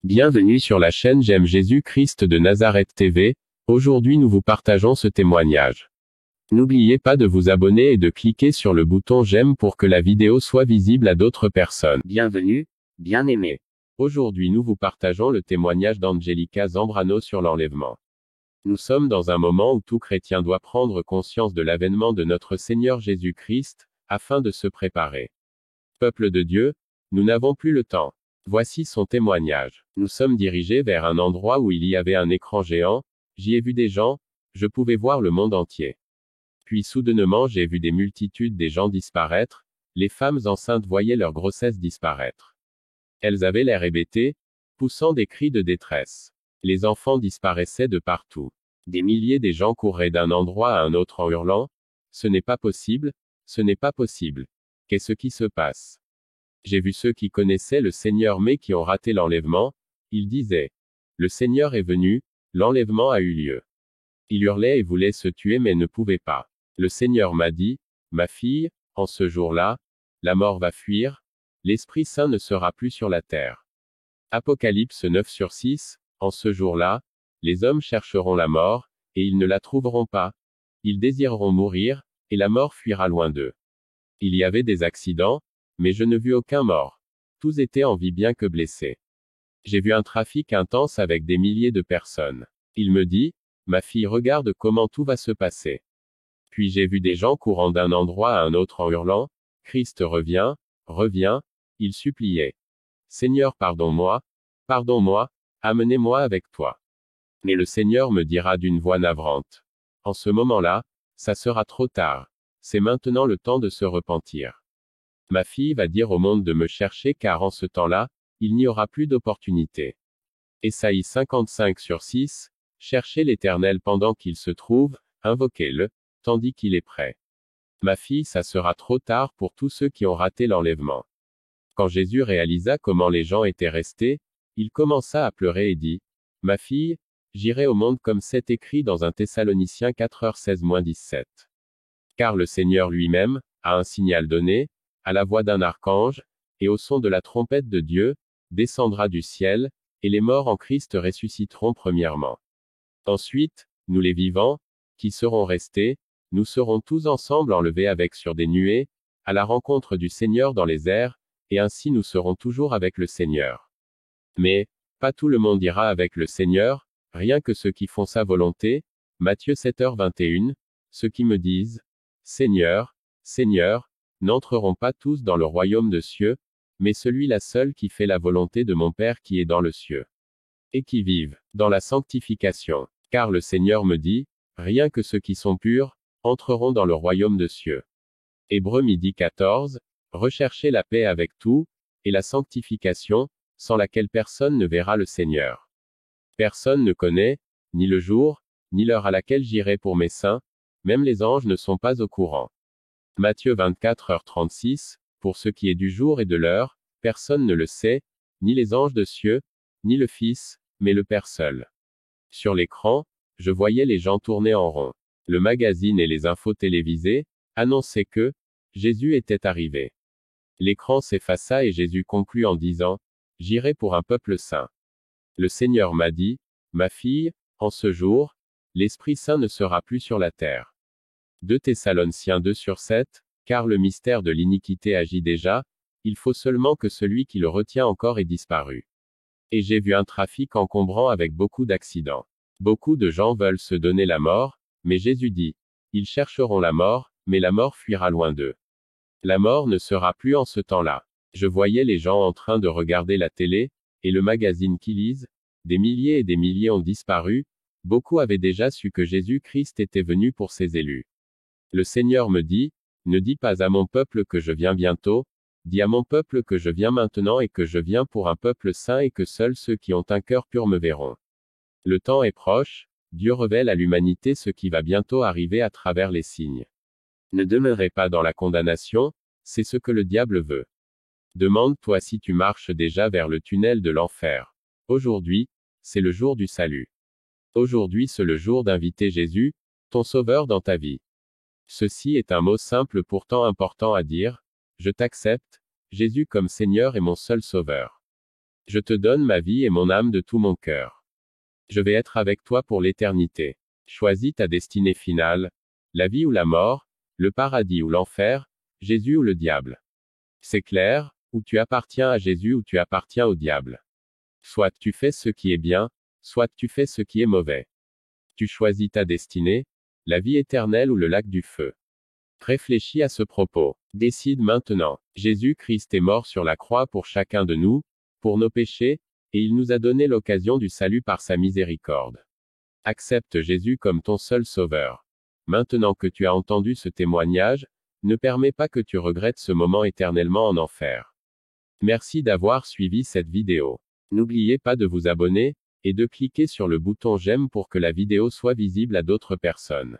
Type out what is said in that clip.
Bienvenue sur la chaîne J'aime Jésus-Christ de Nazareth TV. Aujourd'hui nous vous partageons ce témoignage. N'oubliez pas de vous abonner et de cliquer sur le bouton j'aime pour que la vidéo soit visible à d'autres personnes. Bienvenue, bien-aimé. Aujourd'hui nous vous partageons le témoignage d'Angelica Zambrano sur l'enlèvement. Nous sommes dans un moment où tout chrétien doit prendre conscience de l'avènement de notre Seigneur Jésus-Christ, afin de se préparer. Peuple de Dieu, nous n'avons plus le temps. Voici son témoignage. Nous sommes dirigés vers un endroit où il y avait un écran géant, j'y ai vu des gens, je pouvais voir le monde entier. Puis soudainement j'ai vu des multitudes des gens disparaître, les femmes enceintes voyaient leur grossesse disparaître. Elles avaient l'air hébétées, poussant des cris de détresse. Les enfants disparaissaient de partout. Des milliers de gens couraient d'un endroit à un autre en hurlant, ce n'est pas possible, ce n'est pas possible. Qu'est-ce qui se passe? J'ai vu ceux qui connaissaient le Seigneur mais qui ont raté l'enlèvement, ils disaient. Le Seigneur est venu, l'enlèvement a eu lieu. Ils hurlaient et voulaient se tuer mais ne pouvaient pas. Le Seigneur m'a dit, ma fille, en ce jour-là, la mort va fuir, l'Esprit Saint ne sera plus sur la terre. Apocalypse 9/6, en ce jour-là, les hommes chercheront la mort, et ils ne la trouveront pas. Ils désireront mourir, et la mort fuira loin d'eux. Il y avait des accidents, mais je ne vis aucun mort. Tous étaient en vie bien que blessés. J'ai vu un trafic intense avec des milliers de personnes. Il me dit, ma fille regarde comment tout va se passer. Puis j'ai vu des gens courant d'un endroit à un autre en hurlant, Christ revient, reviens, ils suppliaient. Seigneur pardonne-moi, amenez-moi avec toi. Mais le Seigneur me dira d'une voix navrante. En ce moment-là, ça sera trop tard. C'est maintenant le temps de se repentir. Ma fille va dire au monde de me chercher car en ce temps-là, il n'y aura plus d'opportunité. Ésaïe 55/6, cherchez l'Éternel pendant qu'il se trouve, invoquez-le, tandis qu'il est prêt. Ma fille, ça sera trop tard pour tous ceux qui ont raté l'enlèvement. Quand Jésus réalisa comment les gens étaient restés, il commença à pleurer et dit, ma fille, j'irai au monde comme c'est écrit dans 1 Thessaloniciens 4h16-17. Car le Seigneur lui-même, a un signal donné, à la voix d'un archange, et au son de la trompette de Dieu, descendra du ciel, et les morts en Christ ressusciteront premièrement. Ensuite, nous les vivants, qui serons restés, nous serons tous ensemble enlevés avec sur des nuées, à la rencontre du Seigneur dans les airs, et ainsi nous serons toujours avec le Seigneur. Mais, pas tout le monde ira avec le Seigneur, rien que ceux qui font sa volonté, Matthieu 7h21, ceux qui me disent, Seigneur, Seigneur, n'entreront pas tous dans le royaume de cieux, mais celui-là seul qui fait la volonté de mon Père qui est dans le cieux. Et qui vivent dans la sanctification. Car le Seigneur me dit, rien que ceux qui sont purs, entreront dans le royaume de cieux. Hébreux 12:14, recherchez la paix avec tout, et la sanctification, sans laquelle personne ne verra le Seigneur. Personne ne connaît, ni le jour, ni l'heure à laquelle j'irai pour mes saints, même les anges ne sont pas au courant. Matthieu 24h36, pour ce qui est du jour et de l'heure, personne ne le sait, ni les anges de cieux, ni le Fils, mais le Père seul. Sur l'écran, je voyais les gens tourner en rond. Le magazine et les infos télévisées annonçaient que Jésus était arrivé. L'écran s'effaça et Jésus conclut en disant, j'irai pour un peuple saint. Le Seigneur m'a dit, ma fille, en ce jour, l'Esprit Saint ne sera plus sur la terre. 2 Thessaloniciens 2/7, car le mystère de l'iniquité agit déjà, il faut seulement que celui qui le retient encore ait disparu. Et j'ai vu un trafic encombrant avec beaucoup d'accidents. Beaucoup de gens veulent se donner la mort, mais Jésus dit, ils chercheront la mort, mais la mort fuira loin d'eux. La mort ne sera plus en ce temps-là. Je voyais les gens en train de regarder la télé, et le magazine qu'ils lisent, des milliers et des milliers ont disparu, beaucoup avaient déjà su que Jésus-Christ était venu pour ses élus. Le Seigneur me dit, ne dis pas à mon peuple que je viens bientôt, dis à mon peuple que je viens maintenant et que je viens pour un peuple saint et que seuls ceux qui ont un cœur pur me verront. Le temps est proche, Dieu révèle à l'humanité ce qui va bientôt arriver à travers les signes. Ne demeurez pas dans la condamnation, c'est ce que le diable veut. Demande-toi si tu marches déjà vers le tunnel de l'enfer. Aujourd'hui, c'est le jour du salut. Aujourd'hui c'est le jour d'inviter Jésus, ton Sauveur dans ta vie. Ceci est un mot simple pourtant important à dire, je t'accepte, Jésus comme Seigneur et mon seul Sauveur. Je te donne ma vie et mon âme de tout mon cœur. Je vais être avec toi pour l'éternité. Choisis ta destinée finale, la vie ou la mort, le paradis ou l'enfer, Jésus ou le diable. C'est clair, ou tu appartiens à Jésus ou tu appartiens au diable. Soit tu fais ce qui est bien, soit tu fais ce qui est mauvais. Tu choisis ta destinée, la vie éternelle ou le lac du feu. Réfléchis à ce propos. Décide maintenant. Jésus-Christ est mort sur la croix pour chacun de nous, pour nos péchés, et il nous a donné l'occasion du salut par sa miséricorde. Accepte Jésus comme ton seul sauveur. Maintenant que tu as entendu ce témoignage, ne permets pas que tu regrettes ce moment éternellement en enfer. Merci d'avoir suivi cette vidéo. N'oubliez pas de vous abonner, et de cliquer sur le bouton j'aime pour que la vidéo soit visible à d'autres personnes.